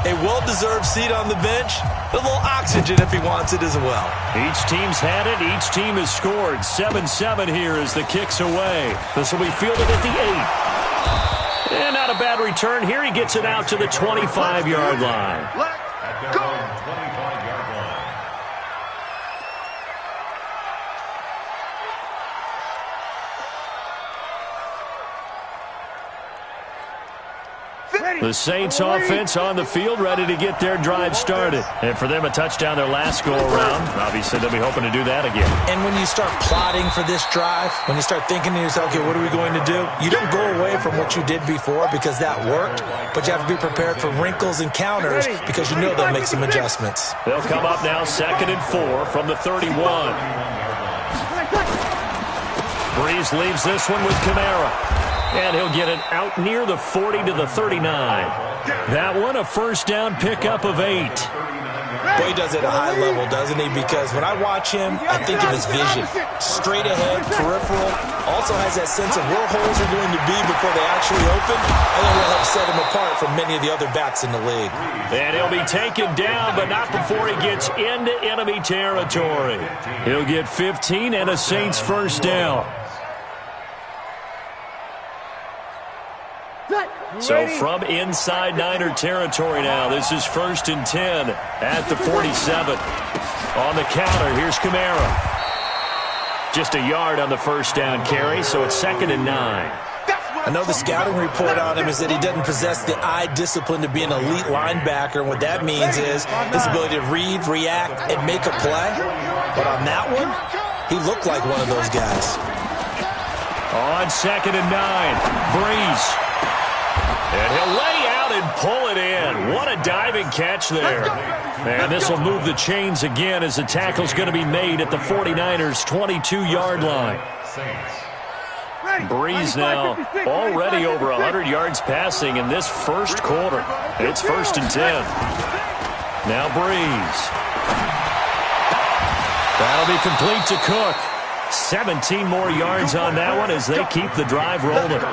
A well-deserved seat on the bench, a little oxygen if he wants it as well. Each team's had it. Each team has scored. 7-7 here as the kick's away. This will be fielded at the 8. And not a bad return here. He gets it out to the 25-yard line. Let's go! The Saints offense on the field, ready to get their drive started. And for them, a touchdown their last go-around. Obviously, they'll be hoping to do that again. And when you start plotting for this drive, when you start thinking to yourself, okay, what are we going to do? You don't go away from what you did before because that worked, but you have to be prepared for wrinkles and counters because you know they'll make some adjustments. They'll come up now 2nd and 4 from the 31. Breeze leaves this one with Kamara. And he'll get it out near the 40 to the 39. That one, a first down pickup of 8. Boy, he does it at a high level, doesn't he? Because when I watch him, I think of his vision. Straight ahead, peripheral. Also has that sense of where holes are going to be before they actually open. I think will help set him apart from many of the other backs in the league. And he'll be taken down, but not before he gets into enemy territory. He'll get 15 and a Saints first down. So from inside Niner territory now, this is 1st and 10 at the 47. On the counter, here's Kamara. Just a yard on the first down carry, so it's 2nd and 9. I know the scouting report on him is that he doesn't possess the eye discipline to be an elite linebacker. And what that means is his ability to read, react, and make a play. But on that one, he looked like one of those guys. On 2nd and 9, Breeze. And he'll lay out and pull it in. What a diving catch there. And this will move the chains again as the tackle's going to be made at the 49ers' 22-yard line. Breeze now already over 100 yards passing in this first quarter. It's 1st and 10. Now Breeze. That'll be complete to Cook. 17 more yards on that one as they keep the drive rolling.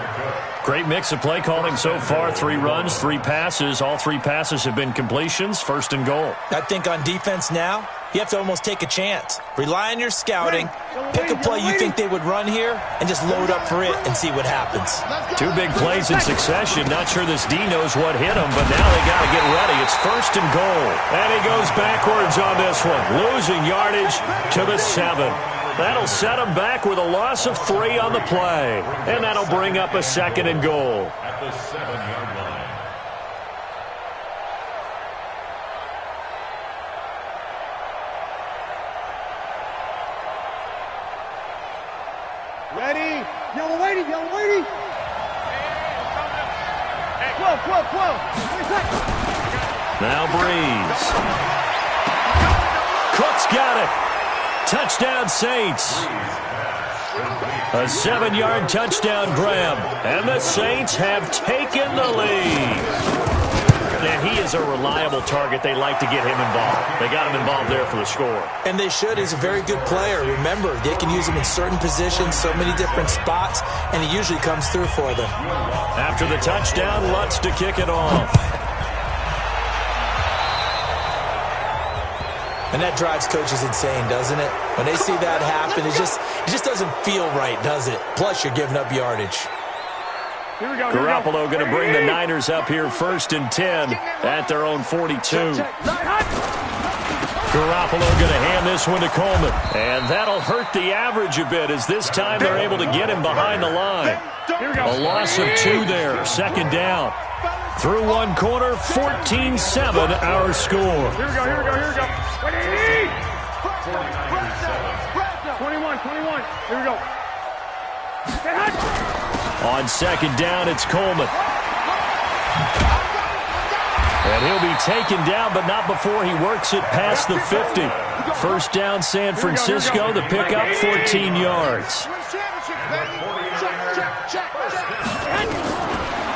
Great mix of play calling so far. 3 runs, 3 passes. All 3 passes have been completions. 1st and goal. I think on defense now, you have to almost take a chance. Rely on your scouting. Pick a play you think they would run here and just load up for it and see what happens. 2 big plays in succession. Not sure this D knows what hit him, but now they got to get ready. It's 1st and goal. And he goes backwards on this one, losing yardage to the 7. That'll set him back with a loss of 3 on the play. And that'll bring up a 2nd and goal. At the 7-yard line. Ready? Yellow lady, yellow lady. Hey, 12. 20 seconds. Now Breeze. Cook's got it. Touchdown Saints. A 7-yard touchdown grab. And the Saints have taken the lead. And he is a reliable target. They like to get him involved. They got him involved there for the score. And they should. He's a very good player. Remember, they can use him in certain positions, so many different spots, and he usually comes through for them. After the touchdown, Lutz to kick it off. And that drives coaches insane, doesn't it? When they see that happen, it just doesn't feel right, does it? Plus, you're giving up yardage. Here we go. Garoppolo going to bring the Niners up here 1st and 10 at their own 42. Garoppolo going to hand this one to Coleman. And that'll hurt the average a bit as this time they're able to get him behind the line. A loss of 2 there, 2nd down. Through one quarter, 14-7 our score. Here we go. 21. Here we go. On 2nd down, it's Coleman. And he'll be taken down, but not before he works it past the 50. First down, San Francisco. The pickup, 14 yards.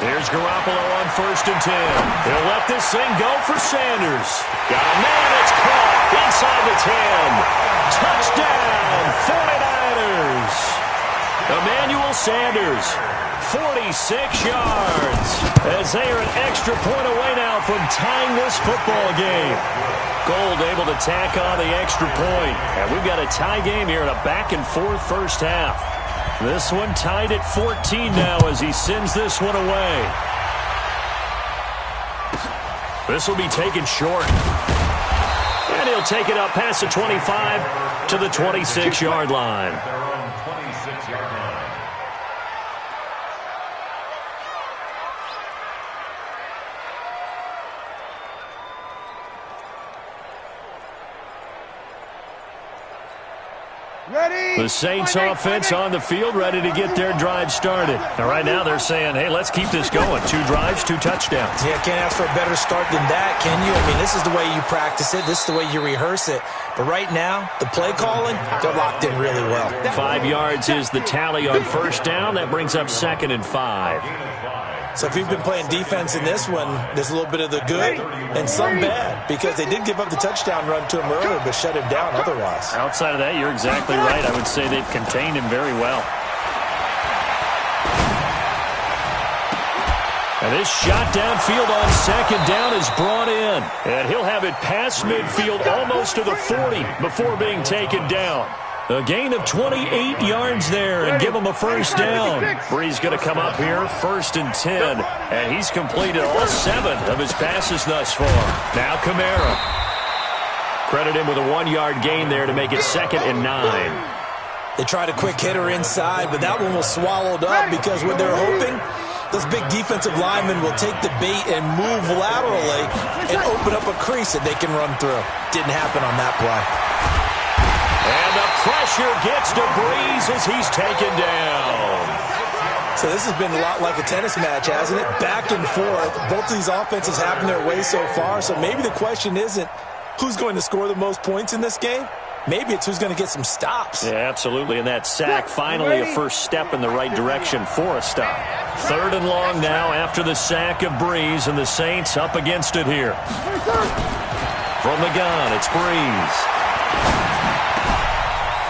Here's Garoppolo on 1st and 10. He'll let this thing go for Sanders. Got a man, it's caught inside the 10. Touchdown, 49ers. Emmanuel Sanders, 46 yards, as they are an extra point away now from tying this football game. Gold able to tack on the extra point. And we've got a tie game here in a back-and-forth first half. This one tied at 14 now as he sends this one away. This will be taken short. And he'll take it up past the 25 to the 26-yard line. Their own 26-yard line. Ready? The Saints offense on the field, ready to get their drive started. And right now they're saying, hey, let's keep this going. 2 drives, 2 touchdowns. Yeah, can't ask for a better start than that, can you? I mean, this is the way you practice it. This is the way you rehearse it. But right now, the play calling, they're locked in really well. 5 yards is the tally on first down. That brings up 2nd and 5. So if you've been playing defense in this one, there's a little bit of the good and some bad, because they did give up the touchdown run to him earlier, but shut him down otherwise. Outside of that, you're exactly right. I would say they've contained him very well. And this shot downfield on 2nd down is brought in. And he'll have it past midfield almost to the 40 before being taken down. A gain of 28 yards there and give him a first down. Bree's going to come up here, 1st and 10. And he's completed all 7 of his passes thus far. Now Kamara. Credit him with a 1-yard gain there to make it 2nd and 9. They tried a quick hitter inside, but that one was swallowed up because when they're hoping, those big defensive linemen will take the bait and move laterally and open up a crease that they can run through. Didn't happen on that play. And the pressure gets to Breeze as he's taken down. So this has been a lot like a tennis match, hasn't it? Back and forth. Both of these offenses having their way so far. So maybe the question isn't who's going to score the most points in this game. Maybe it's who's going to get some stops. Yeah, absolutely. And that sack, finally a first step in the right direction for a stop. 3rd and long now after the sack of Breeze, and the Saints up against it here. From the gun, it's Breeze.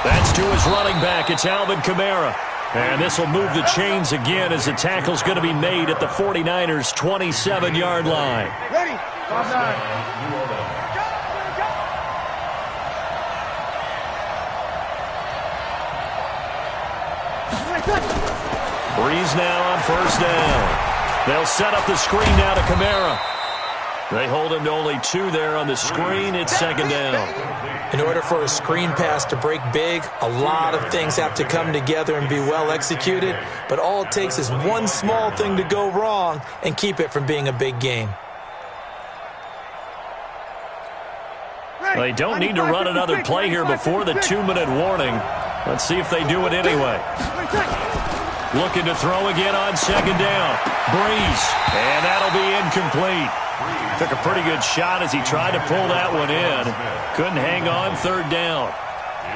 That's to his running back. It's Alvin Kamara. And this will move the chains again as the tackle's going to be made at the 49ers' 27-yard line. Ready? 5-9. Breeze now on first down. They'll set up the screen now to Kamara. They hold him to only 2 there on the screen. It's 2nd down. In order for a screen pass to break big, a lot of things have to come together and be well executed. But all it takes is one small thing to go wrong and keep it from being a big game. They don't need to run another play here before the 2-minute warning. Let's see if they do it anyway. Looking to throw again on 2nd down. Breeze. And that'll be incomplete. Took a pretty good shot as he tried to pull that one in. Couldn't hang on 3rd down.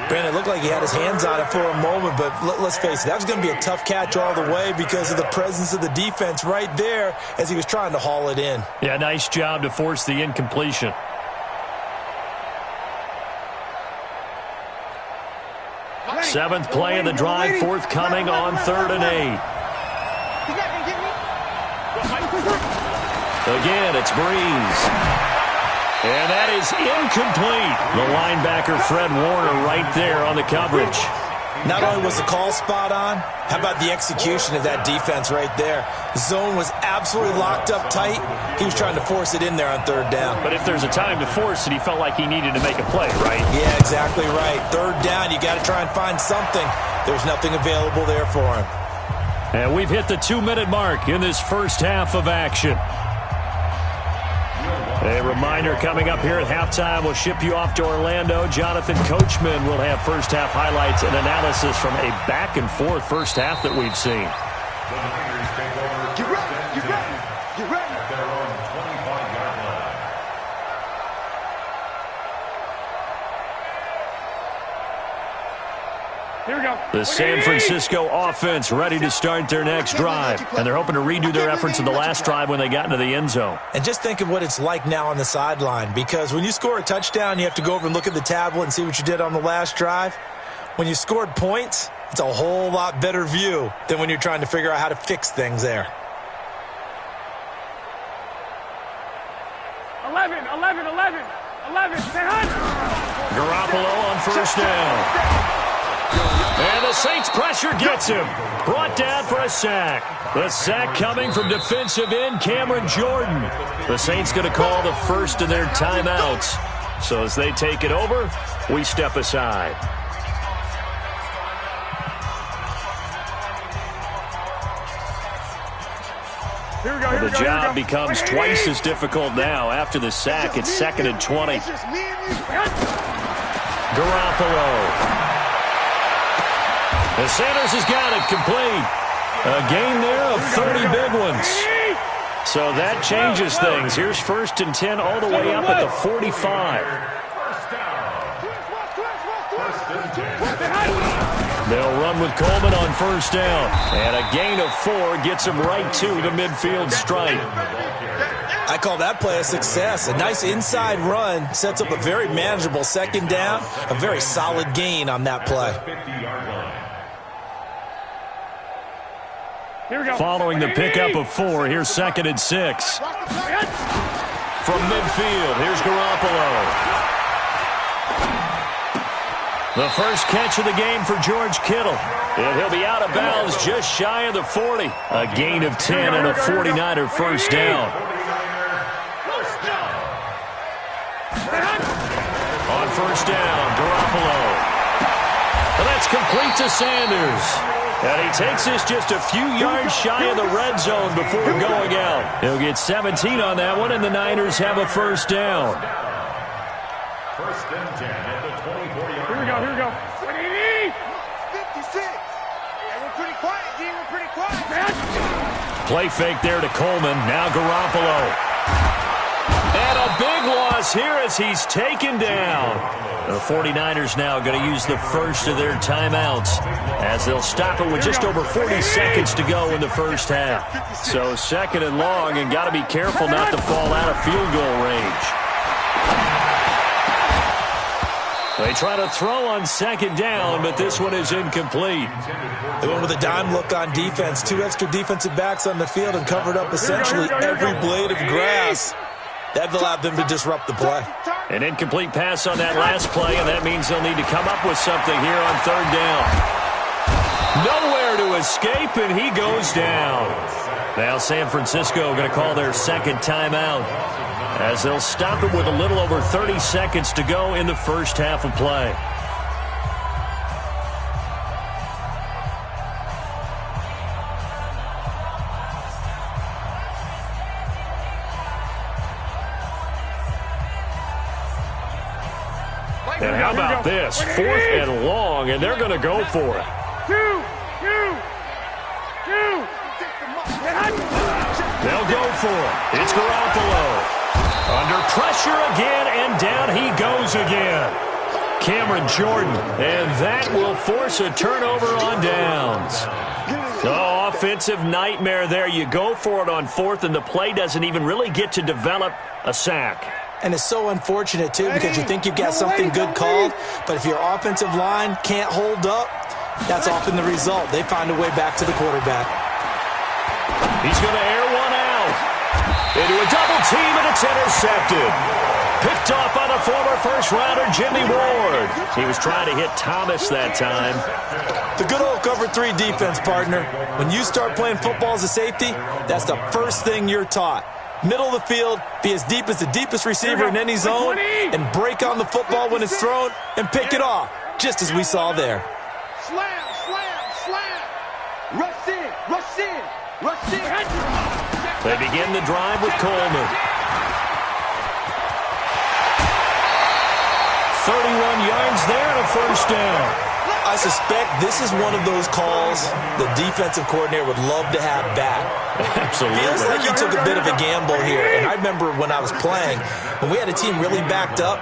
Brandon, it looked like he had his hands on it for a moment, but let's face it, that was going to be a tough catch all the way because of the presence of the defense right there as he was trying to haul it in. Yeah, nice job to force the incompletion. Seventh play of the drive, forthcoming on 3rd and 8. Again, it's Breeze. And that is incomplete. The linebacker, Fred Warner, right there on the coverage. Not only was the call spot on, how about the execution of that defense right there? The zone was absolutely locked up tight. He was trying to force it in there on 3rd down. But if there's a time to force it, he felt like he needed to make a play, right? Yeah, exactly right. 3rd down, you got to try and find something. There's nothing available there for him. And we've hit the 2-minute mark in this first half of action. A reminder coming up here at halftime, we'll ship you off to Orlando. Jonathan Coachman will have first half highlights and analysis from a back-and-forth first half that we've seen. Get ready, get ready, get ready. At their own 25-yard line. Here we go. The San Francisco offense ready to start their next drive. And they're hoping to redo their efforts in the last drive when they got into the end zone. And just think of what it's like now on the sideline, because when you score a touchdown, you have to go over and look at the tablet and see what you did on the last drive. When you scored points, It's a whole lot better view than when you're trying to figure out how to fix things there. 11. Garoppolo on first down. And the Saints pressure gets him. Brought down for a sack. The sack coming from defensive end Cameron Jordan. The Saints going to call the first of their timeouts. So as they take it over, we step aside. The job becomes twice as difficult now. After the sack, it's 2nd and 20. Garoppolo. The Sanders has got it complete. A gain there of 30 big ones. So that changes things. Here's 1st and 10 all the way up at the 45. They'll run with Coleman on first down. And a gain of 4 gets him right to the midfield stripe. I call that play a success. A nice inside run sets up a very manageable 2nd down. A very solid gain on that play. Following the pickup of 4, here's 2nd and 6. From midfield, here's Garoppolo. The first catch of the game for George Kittle. And he'll be out of bounds just shy of the 40. A gain of 10 and a 49er first down. On first down, Garoppolo. And that's complete to Sanders. And he takes this just a few yards shy of the red zone before going out. He'll get 17 on that one, and the Niners have a first down. 1st and 10 at the 24-yard line. Here we go. 56. And we're pretty quiet, G. We're pretty quiet. Play fake there to Coleman. Now Garoppolo. And a big loss here as he's taken down. The 49ers now going to use the first of their timeouts as they'll stop it with just over 40 seconds to go in the first half. So 2nd and long, and got to be careful not to fall out of field goal range. They try to throw on 2nd down, but this one is incomplete. They went with a dime look on defense. 2 extra defensive backs on the field and covered up essentially every blade of grass. That allowed them to disrupt the play. An incomplete pass on that last play, and that means they'll need to come up with something here on 3rd down. Nowhere to escape, and he goes down. Now San Francisco going to call their 2nd timeout as they'll stop it with a little over 30 seconds to go in the first half of play. And how about this? 4th and long, and they're going to go for it. They'll go for it. It's Garoppolo. Under pressure again, and down he goes again. Cameron Jordan, and that will force a turnover on downs. Oh, offensive nightmare there. You go for it on 4th, and the play doesn't even really get to develop a sack. And it's so unfortunate, too, because you think you've got something good called, but if your offensive line can't hold up, that's often the result. They find a way back to the quarterback. He's going to air one out. Into a double team, and it's intercepted. Picked off by the former first-rounder Jimmy Ward. He was trying to hit Thomas that time. The good old cover 3 defense, partner. When you start playing football as a safety, that's the first thing you're taught. Middle of the field, be as deep as the deepest receiver in any zone, and break on the football when it's thrown and pick it off, just as we saw there. Slam, slam, slam. Rush in, rush in, rush in. They begin the drive with Coleman. 31 yards there and a first down. I suspect this is one of those calls the defensive coordinator would love to have back. Absolutely. Feels like he took a bit of a gamble here. And I remember when I was playing, when we had a team really backed up,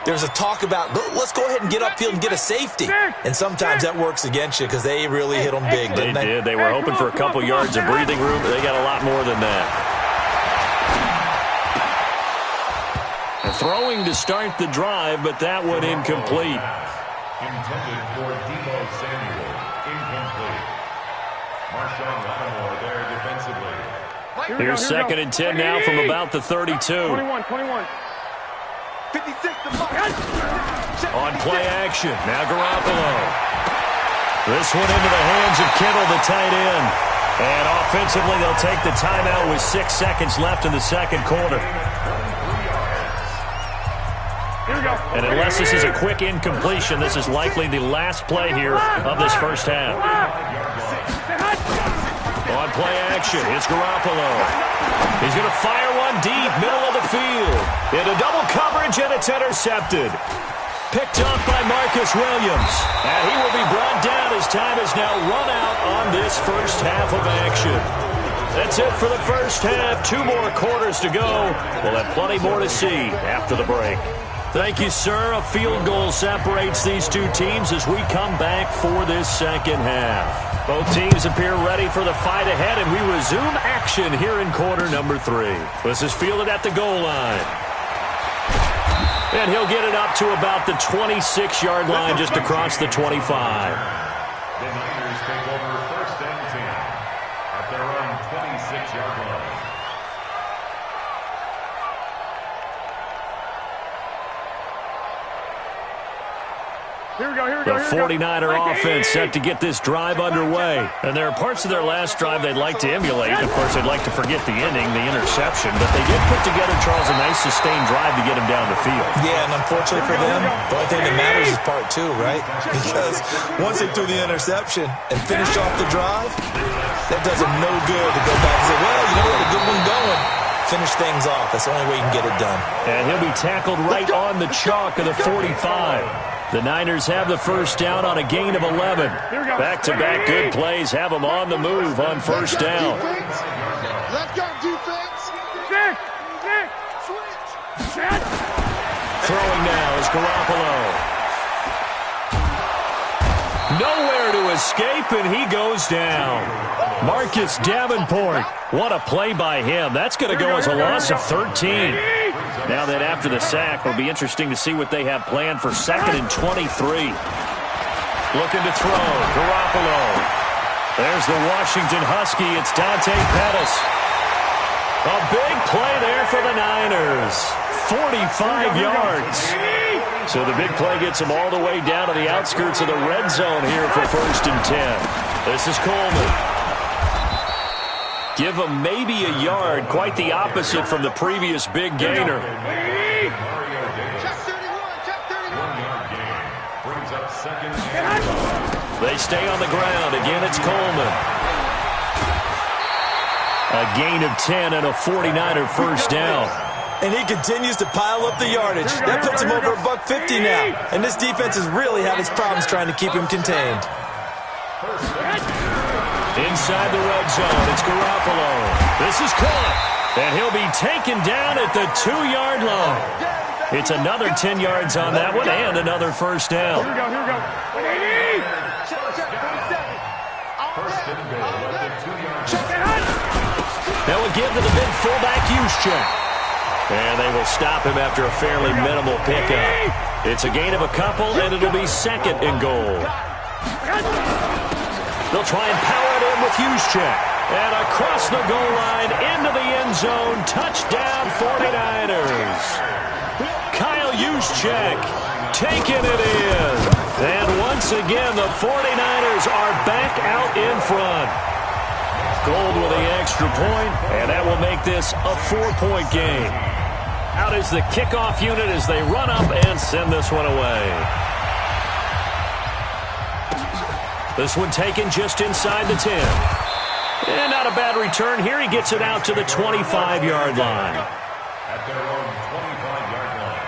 there was a talk about, let's go ahead and get upfield and get a safety. And sometimes that works against you because they really hit them big, didn't they? They did. They were hoping for a couple yards of breathing room, but they got a lot more than that. Throwing to start the drive, but that one incomplete. Intended for Deebo Samuel. Incomplete. Marshawn Lattimore there defensively. Here's 2nd and 10 now from about the 32. 21. 56 to On play action, now Garoppolo. This one into the hands of Kittle, the tight end. And offensively, they'll take the timeout with 6 seconds left in the second quarter. And unless this is a quick incompletion, this is likely the last play here of this first half. On play action, it's Garoppolo. He's going to fire one deep, middle of the field. Into double coverage, and it's intercepted. Picked up by Marcus Williams. And he will be brought down as time is now run out on this first half of action. That's it for the first half. 2 more quarters to go. We'll have plenty more to see after the break. Thank you, sir. A field goal separates these two teams as we come back for this second half. Both teams appear ready for the fight ahead, and we resume action here in quarter number 3. This is fielded at the goal line. And he'll get it up to about the 26-yard line, just across the 25. The Niners take over 1st and 10 at their own 26-yard line. Here we go. The 49er offense set to get this drive underway. And there are parts of their last drive they'd like to emulate. Of course, they'd like to forget the ending, the interception. But they did put together, Charles, a nice sustained drive to get him down the field. Yeah, and unfortunately for them, the only thing that matters is part 2, right? Because once they threw the interception and finished off the drive, that does them no good to go back and say, well, you know, we had a good one going. Finish things off. That's the only way you can get it done. And he'll be tackled right on the chalk of the 45. The Niners have the first down on a gain of 11. Back-to-back good plays have them on the move on first down. Let's go, defense. Switch. Throwing now is Garoppolo. Nowhere to escape, and he goes down. Marcus Davenport. What a play by him. That's going to go as a loss of 13. Now that after the sack, it'll be interesting to see what they have planned for 2nd and 23. Looking to throw. Garoppolo. There's the Washington Husky. It's Dante Pettis. A big play there for the Niners. 45 yards. So the big play gets them all the way down to the outskirts of the red zone here for 1st and 10. This is Coleman. Give them maybe a yard, quite the opposite from the previous big gainer. They stay on the ground. Again, it's Coleman. A gain of 10 and a 49er first down. And he continues to pile up the yardage. That puts him over $150 now. And this defense has really had its problems trying to keep him contained. Inside the red zone, it's Garoppolo. This is caught, and he'll be taken down at the 2-yard line. It's another 10 yards on that one, and another first down. Here we go. Now we'll give to the big fullback Juszczyk. And they will stop him after a fairly minimal pickup. It's a gain of a couple, and it'll be 2nd and goal. They'll try and power it in with Juszczyk. And across the goal line, into the end zone, touchdown 49ers. Kyle Juszczyk taking it in. And once again, the 49ers are back out in front. Gold with the extra point, and that will make this a 4-point game. Out is the kickoff unit as they run up and send this one away. This one taken just inside the 10. And not a bad return here. He gets it out to the 25-yard line. At their own 25-yard line.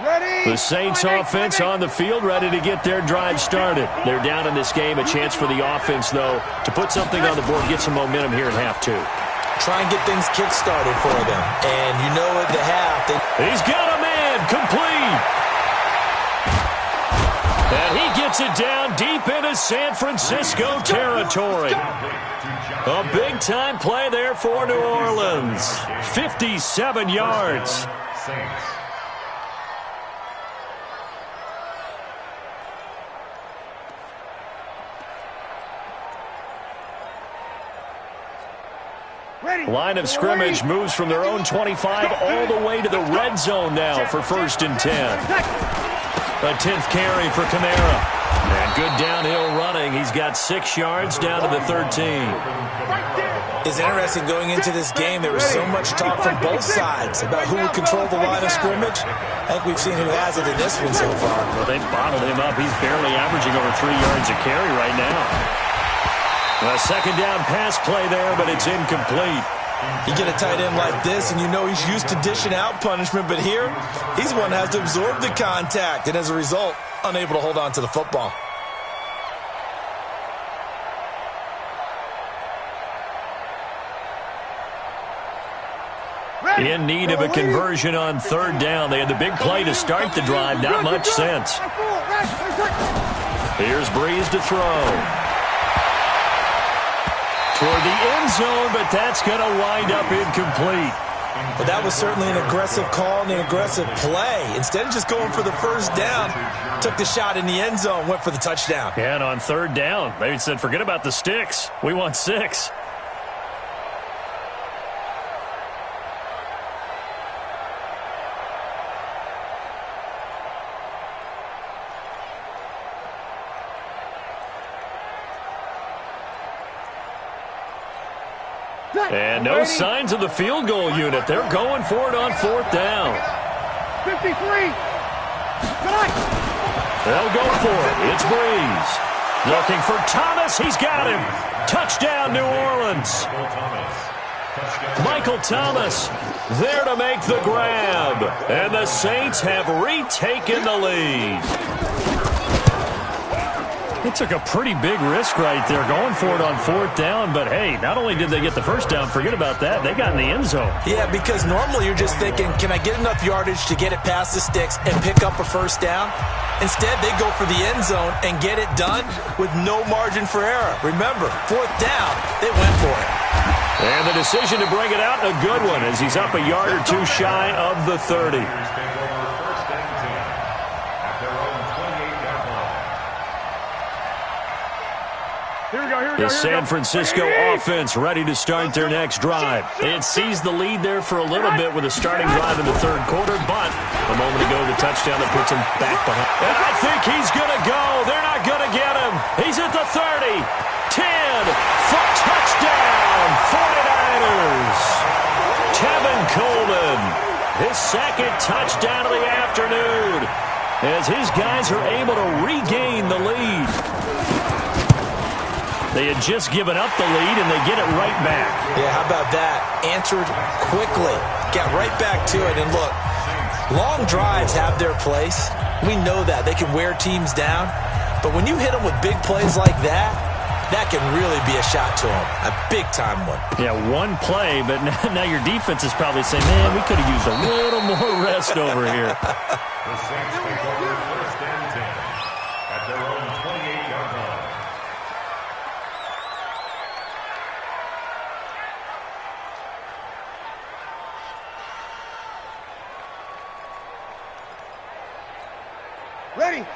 Ready? The Saints offense on the field, ready to get their drive started. They're down in this game. A chance for the offense, though, to put something on the board, get some momentum here in half 2. Try and get things kick-started for them. And you know at the half, he's got a man complete. And he gets Gets it down deep into San Francisco territory. A big-time play there for New Orleans. 57 yards. Line of scrimmage moves from their own 25 all the way to the red zone now for 1st and 10. A 10th carry for Kamara. And good downhill running. He's got 6 yards down to the 13. It's interesting going into this game. There was so much talk from both sides about who would control the line of scrimmage. I think we've seen who has it in this one so far. Well, they bottled him up. He's barely averaging over 3 yards a carry right now. A second down pass play there, but it's incomplete. You get a tight end like this, and you know he's used to dishing out punishment, but here, he's the one that has to absorb the contact, and as a result, unable to hold on to the football. In need of a conversion on 3rd down. They had the big play to start the drive. Not much sense. Here's Breeze to throw. Toward the end zone, but that's going to wind up incomplete. But that was certainly an aggressive call and an aggressive play. Instead of just going for the 1st down, took the shot in the end zone, went for the touchdown. Yeah, and on 3rd down, they said, forget about the sticks. We want 6. And no signs of the field goal unit. They're going for it on 4th down. 53. They'll go for it. It's Breeze. Looking for Thomas. He's got him. Touchdown, New Orleans. Michael Thomas there to make the grab. And the Saints have retaken the lead. They took a pretty big risk right there going for it on 4th down, but hey, not only did they get the 1st down, forget about that, they got in the end zone. Yeah, because normally you're just thinking, can I get enough yardage to get it past the sticks and pick up a 1st down? Instead, they go for the end zone and get it done with no margin for error. Remember, 4th down, they went for it. And the decision to bring it out, a good one, as he's up a yard or 2 shy of the 30. The San Francisco offense ready to start their next drive. It seized the lead there for a little bit with a starting drive in the 3rd quarter, but a moment ago the touchdown that puts him back behind. And I think he's going to go. They're not going to get him. He's at the 30, 10, for touchdown, 49ers. Tevin Coleman, his 2nd touchdown of the afternoon, as his guys are able to regain the lead. They had just given up the lead, and they get it right back. Yeah, how about that? Answered quickly. Got right back to it. And look, long drives have their place. We know that. They can wear teams down. But when you hit them with big plays like that, that can really be a shot to them. A big-time one. Yeah, one play, but now your defense is probably saying, man, we could have used a little more rest over here. The Saints take over 1st and 10 at their own 28-yard line.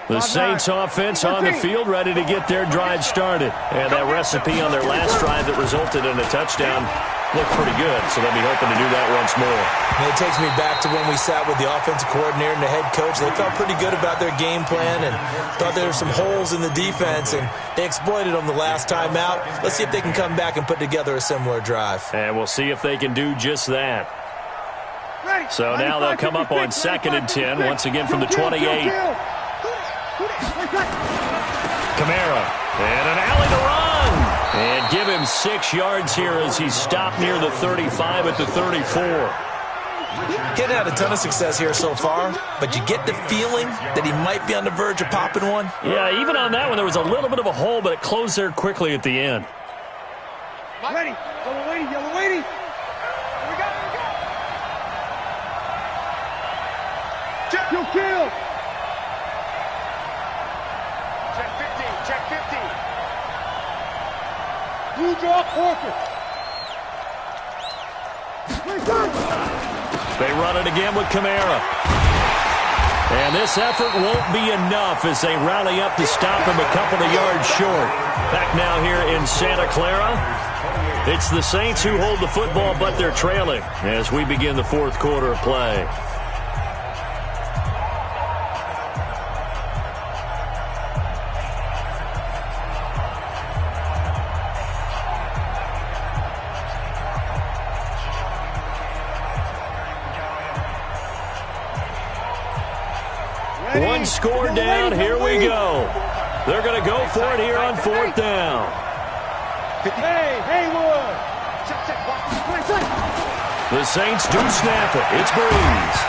The Saints offense on the field ready to get their drive started. And that recipe on their last drive that resulted in a touchdown looked pretty good, so they'll be hoping to do that once more. And it takes me back to when we sat with the offensive coordinator and the head coach. They felt pretty good about their game plan and thought there were some holes in the defense, and they exploited them the last time out. Let's see if they can come back and put together a similar drive. And we'll see if they can do just that. So now they'll come up on 2nd and 10, once again from the 28. Kamara, and an alley to run. And give him 6 yards here as he's stopped near the 35 at the 34. Getting had a ton of success here so far, but you get the feeling that he might be on the verge of popping one. Yeah, even on that one, there was a little bit of a hole, but it closed there quickly at the end. Ready, yellow lady, yellow lady. Here we go, here we go. Check, you kill. Check. You draw quarter. They run it again with Kamara. And this effort won't be enough as they rally up to stop him a couple of yards short. Back now here in Santa Clara. It's the Saints who hold the football, but they're trailing as we begin the fourth quarter of play. One score down, here we go. They're going to go for it here on fourth down. Hey, Haywood. The Saints do snap it. It's Breeze.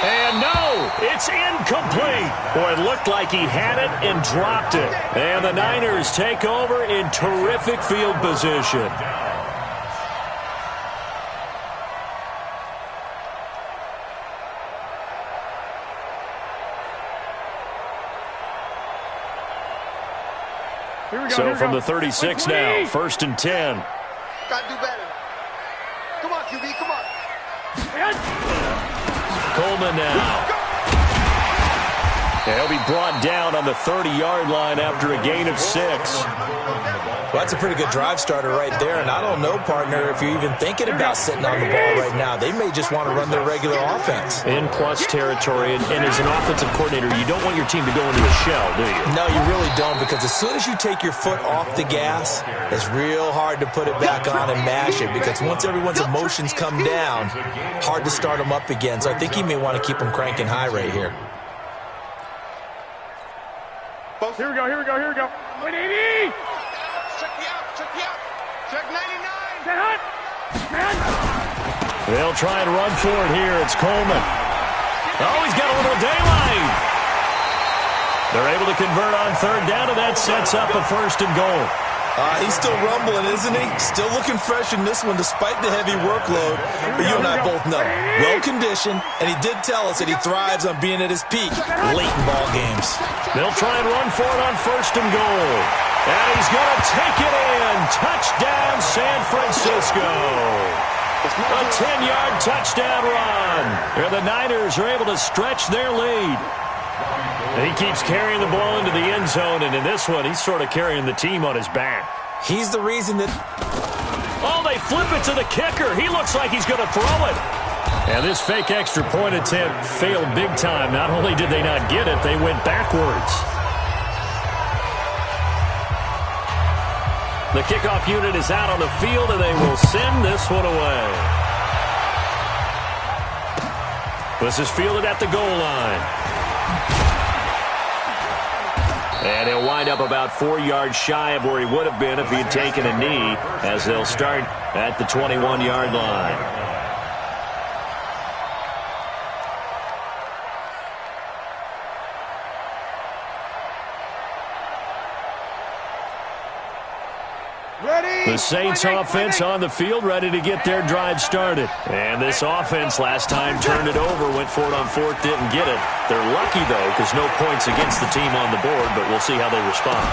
And no, it's incomplete. Boy, it looked like he had it and dropped it. And the Niners take over in terrific field position. So from the 36 now, 1st and 10. Gotta do better. Come on, QB, come on. Coleman now. Yeah, he'll be brought down on the 30-yard line after a gain of 6. Well, that's a pretty good drive starter right there. And I don't know, partner, if you're even thinking about sitting on the ball right now. They may just want to run their regular offense. In plus territory. And as an offensive coordinator, you don't want your team to go into a shell, do you? No, you really don't, because as soon as you take your foot off the gas, it's real hard to put it back on and mash it, because once everyone's emotions come down, hard to start them up again. So I think he may want to keep them cranking high right here. Here we go, here we go, here we go. 180! Check me out, check me out. Check 99. Get hot. They'll try and run for it here. It's Coleman. Oh, he's got a little daylight. They're able to convert on third down, and that sets up a 1st and goal. He's still rumbling, isn't he? Still looking fresh in this one despite the heavy workload. But you and I both know, well-conditioned, and he did tell us that he thrives on being at his peak late in ball games. They'll try and run for it on 1st and goal. And he's going to take it in. Touchdown, San Francisco. A 10-yard touchdown run. And the Niners are able to stretch their lead. And he keeps carrying the ball into the end zone, and in this one, he's sort of carrying the team on his back. He's the reason that... Oh, they flip it to the kicker. He looks like he's going to throw it. And this fake extra point attempt failed big time. Not only did they not get it, they went backwards. The kickoff unit is out on the field, and they will send this one away. This is fielded at the goal line. And he'll wind up about 4 yards shy of where he would have been if he had taken a knee, as they'll start at the 21-yard line. The Saints offense on the field, ready to get their drive started. And this offense last time turned it over, went for it on 4th, didn't get it. They're lucky, though, because no points against the team on the board, but we'll see how they respond.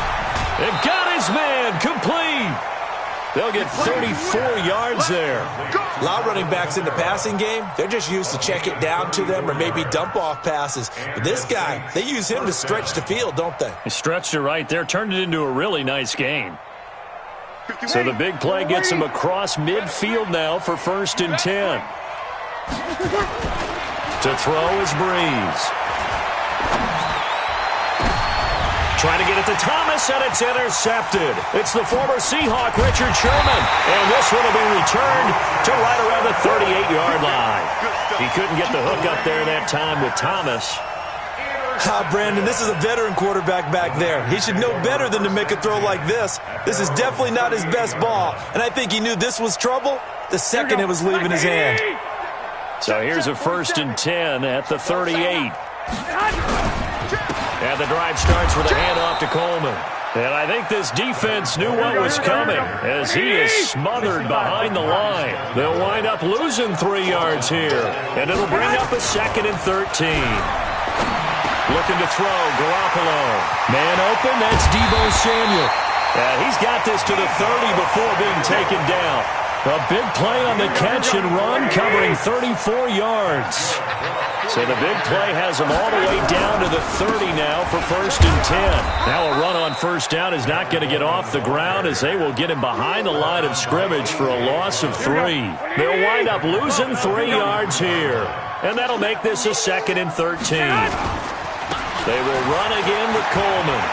And got his man complete. They'll get 34 yards there. A lot of running backs in the passing game, they're just used to check it down to them or maybe dump off passes. But this guy, they use him to stretch the field, don't they? He stretched it right there, turned it into a really nice game. So the big play gets him across midfield now for 1st and 10. To throw is Breeze. Trying to get it to Thomas, and it's intercepted. It's the former Seahawk, Richard Sherman. And this one will be returned to right around the 38-yard line. He couldn't get the hook up there that time with Thomas. Brandon, this is a veteran quarterback back there. He should know better than to make a throw like this. This is definitely not his best ball, and I think he knew this was trouble the second it was leaving his hand. So here's a 1st and 10 at the 38. And the drive starts with a handoff to Coleman. And I think this defense knew what was coming as he is smothered behind the line. They'll wind up losing 3 yards here, and it'll bring up a 2nd and 13. Looking to throw, Garoppolo. Man open, that's Deebo Samuel. And he's got this to the 30 before being taken down. A big play on the catch and run, covering 34 yards. So the big play has him all the way down to the 30 now for 1st and 10. Now a run on 1st down is not going to get off the ground as they will get him behind the line of scrimmage for a loss of 3. They'll wind up losing 3 yards here. And that'll make this a 2nd and 13. They will run again with Coleman.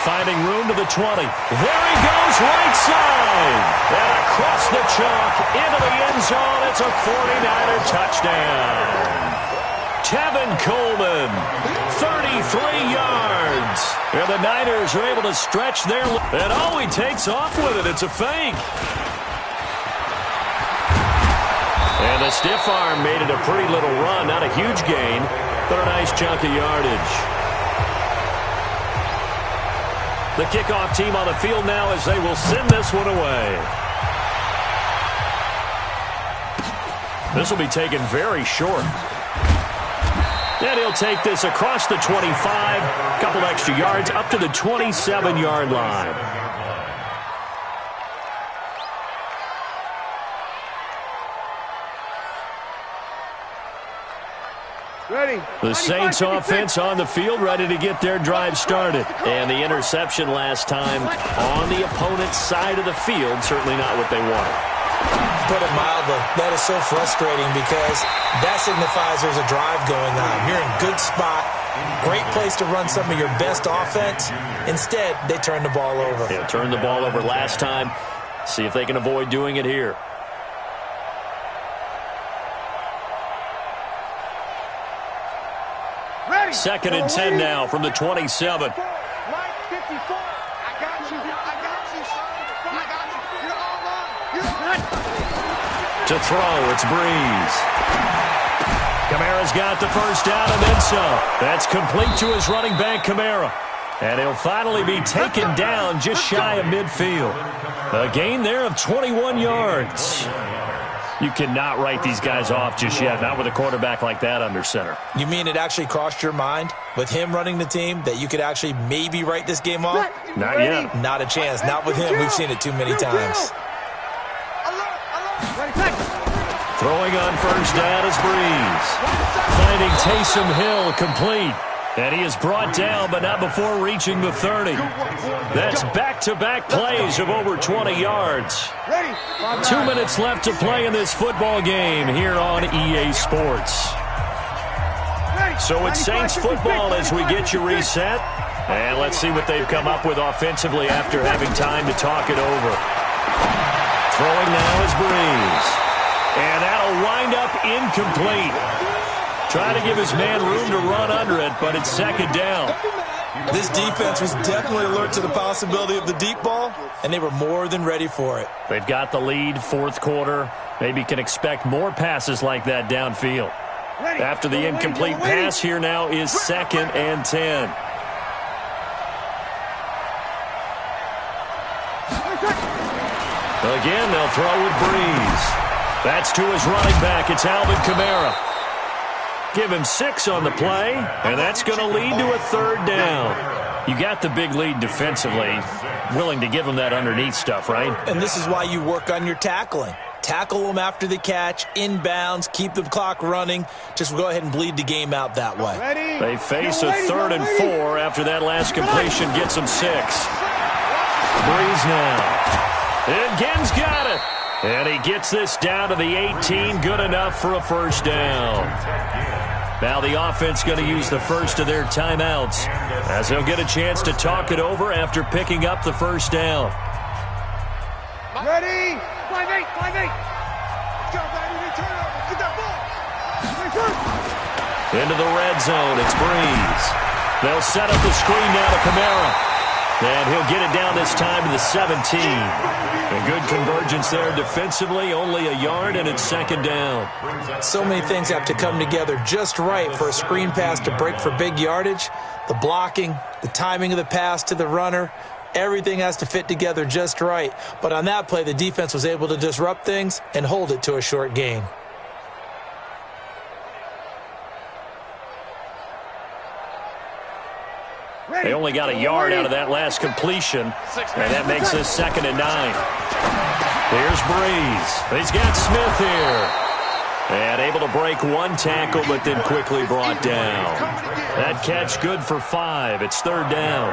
Finding room to the 20. There he goes, right side. And across the chalk, into the end zone. It's a 49er touchdown. Tevin Coleman, 33 yards. And the Niners are able to stretch their... And oh, he takes off with it. It's a fake. And the stiff arm made it a pretty little run. Not a huge gain, but a nice chunk of yardage. The kickoff team on the field now as they will send this one away. This will be taken very short. And he'll take this across the 25, a couple extra yards, up to the 27-yard line. Ready. The Saints offense on the field, ready to get their drive started. And the interception last time on the opponent's side of the field, certainly not what they wanted. Put it mildly, that is so frustrating because that signifies there's a drive going on. You're in good spot, great place to run some of your best offense. Instead, they turn the ball over. Yeah, turned the ball over last time. See if they can avoid doing it here. Ready. 2nd and 10 now from the 27. Line 54. I got you. I got you, son. I got you. You're all wrong. You're all... To throw, it's Breeze. Kamara's got the 1st down and then some. That's complete to his running back, Kamara. And he'll finally be taken down just shy of midfield. A gain there of 21 yards. You cannot write these guys off just yet, not with a quarterback like that under center. You mean it actually crossed your mind with him running the team that you could actually maybe write this game off? Not yet. Not a chance. Not with him. We've seen it too many times. Throwing on 1st down is Breeze. Finding Taysom Hill complete. And he is brought down, but not before reaching the 30. That's back-to-back plays of over 20 yards. 2 minutes left to play in this football game here on EA Sports. So it's Saints football as we get you reset. And let's see what they've come up with offensively after having time to talk it over. Throwing now is Breeze. And that'll wind up incomplete. Trying to give his man room to run under it, but it's 2nd down. This defense was definitely alert to the possibility of the deep ball, and they were more than ready for it. They've got the lead, 4th quarter. Maybe can expect more passes like that downfield. After the incomplete pass, here now is 2nd and 10. Again, they'll throw with Breeze. That's to his running back. It's Alvin Kamara. Give him 6 on the play, and that's going to lead to a 3rd down. You got the big lead defensively, willing to give him that underneath stuff, right? And this is why you work on your tackling. Tackle them after the catch, inbounds, keep the clock running. Just go ahead and bleed the game out that way. They face a 3rd and 4 after that last completion gets them 6. Breeze now. And Ginn's got it. And he gets this down to the 18, good enough for a 1st down. Now the offense going to use the first of their timeouts as they'll get a chance to talk it over after picking up the 1st down. Ready? 5-8, 5-8. Go, baby, return over. Get that ball. Into the red zone, it's Breeze. They'll set up the screen now to Kamara. And he'll get it down this time to the 17. A good convergence there defensively, only a yard, and it's 2nd down. So many things have to come together just right for a screen pass to break for big yardage. The blocking, the timing of the pass to the runner, everything has to fit together just right. But on that play, the defense was able to disrupt things and hold it to a short gain. They only got a yard out of that last completion, and that makes this 2nd and 9. Here's Breeze. He's got Smith here. And able to break one tackle, but then quickly brought down. That catch good for 5. It's 3rd down.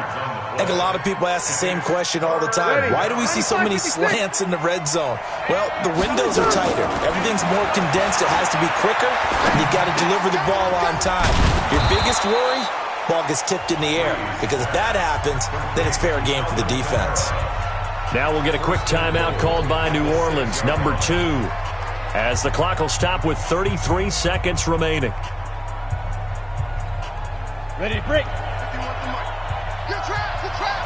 I think a lot of people ask the same question all the time. Why do we see so many slants in the red zone? Well, the windows are tighter. Everything's more condensed. It has to be quicker. And you've got to deliver the ball on time. Your biggest worry? Ball gets tipped in the air. Because if that happens, then it's fair game for the defense. Now we'll get a quick timeout called by New Orleans, number 2. As the clock will stop with 33 seconds remaining. Ready to break. Good trap, good trap.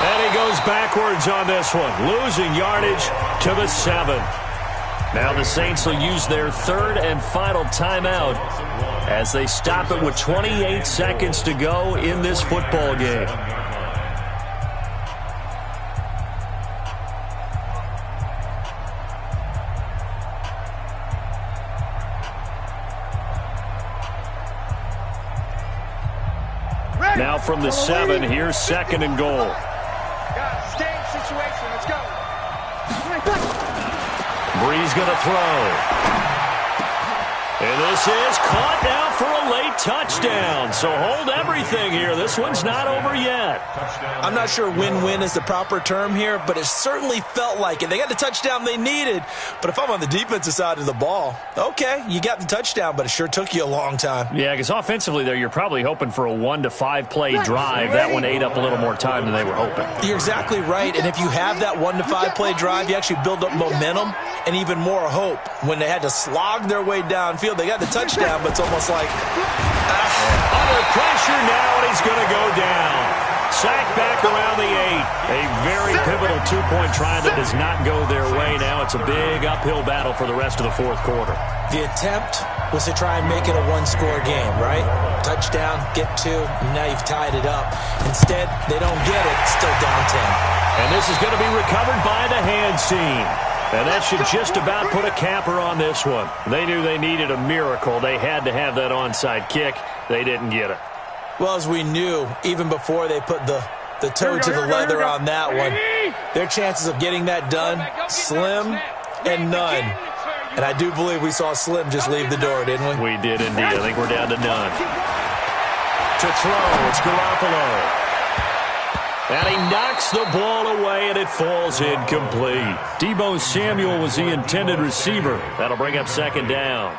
And he goes backwards on this one, losing yardage to the 7. Now the Saints will use their 3rd and final timeout as they stop it with 28 seconds to go in this football game. Now from the 7, here's 2nd and goal. Same situation. Let's go. Breeze going to throw. And this is caught now for a late touchdown. So hold everything here. This one's not over yet. I'm not sure win-win is the proper term here, but it certainly felt like it. They got the touchdown they needed. But if I'm on the defensive side of the ball, okay, you got the touchdown, but it sure took you a long time. Yeah, because offensively there, you're probably hoping for a 1 to 5 play drive. That one ate up a little more time than they were hoping. You're exactly right. And if you have that 1 to 5 play drive, you actually build up momentum and even more hope. When they had to slog their way downfield, they got the touchdown, but it's almost like under pressure now, and he's going to go down. Sacked back around the 8. A very pivotal 2-point try that does not go their way. Now it's a big uphill battle for the rest of the 4th quarter. The attempt was to try and make it a 1-score game, right? Touchdown, get 2, and now you've tied it up. Instead, they don't get it. Still down 10. And this is going to be recovered by the hands team. And that should just about put a capper on this one. They knew they needed a miracle. They had to have that onside kick. They didn't get it. Well, as we knew, even before they put the toe to the leather on that one, their chances of getting that done, slim and none. And I do believe we saw Slim just leave the door, didn't we? We did indeed. I think we're down to none. To throw, it's Garoppolo. And he knocks the ball away, and it falls incomplete. Deebo Samuel was the intended receiver. That'll bring up 2nd down.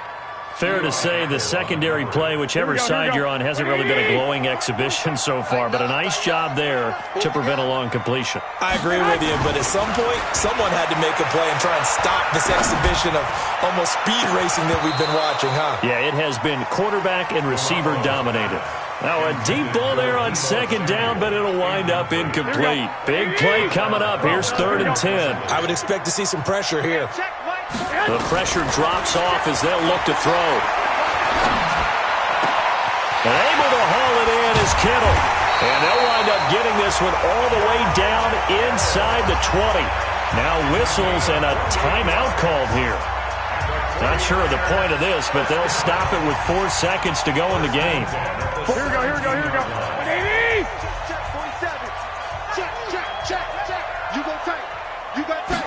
Fair to say the secondary play, whichever side you're on, hasn't really been a glowing exhibition so far, but a nice job there to prevent a long completion. I agree with you, but at some point, someone had to make a play and try and stop this exhibition of almost speed racing that we've been watching, huh? Yeah, it has been quarterback and receiver dominated. Now a deep ball there on 2nd down, but it'll wind up incomplete. Big play coming up. Here's 3rd and 10. I would expect to see some pressure here. The pressure drops off as they'll look to throw. And able to haul it in is Kittle. And they'll wind up getting this one all the way down inside the 20. Now whistles and a timeout called here. Not sure of the point of this, but they'll stop it with 4 seconds to go in the game. Here we go, here we go, here we go. 180! Check, 47. Check. You go tight. You got tight.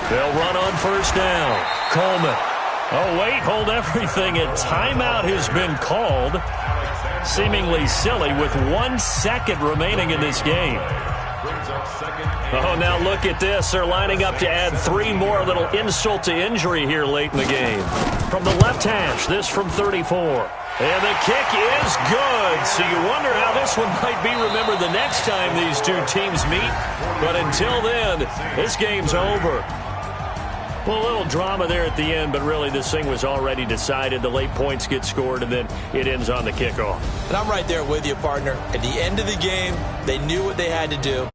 They'll run on 1st down. Coleman. Oh, wait, hold everything. A timeout has been called. Seemingly silly with 1 second remaining in this game. Oh, now look at this. They're lining up to add 3 more. Little insult to injury here late in the game. From the left hash, this from 34. And the kick is good. So you wonder how this one might be remembered the next time these two teams meet. But until then, this game's over. Well, a little drama there at the end, but really this thing was already decided. The late points get scored, and then it ends on the kickoff. And I'm right there with you, partner. At the end of the game, they knew what they had to do.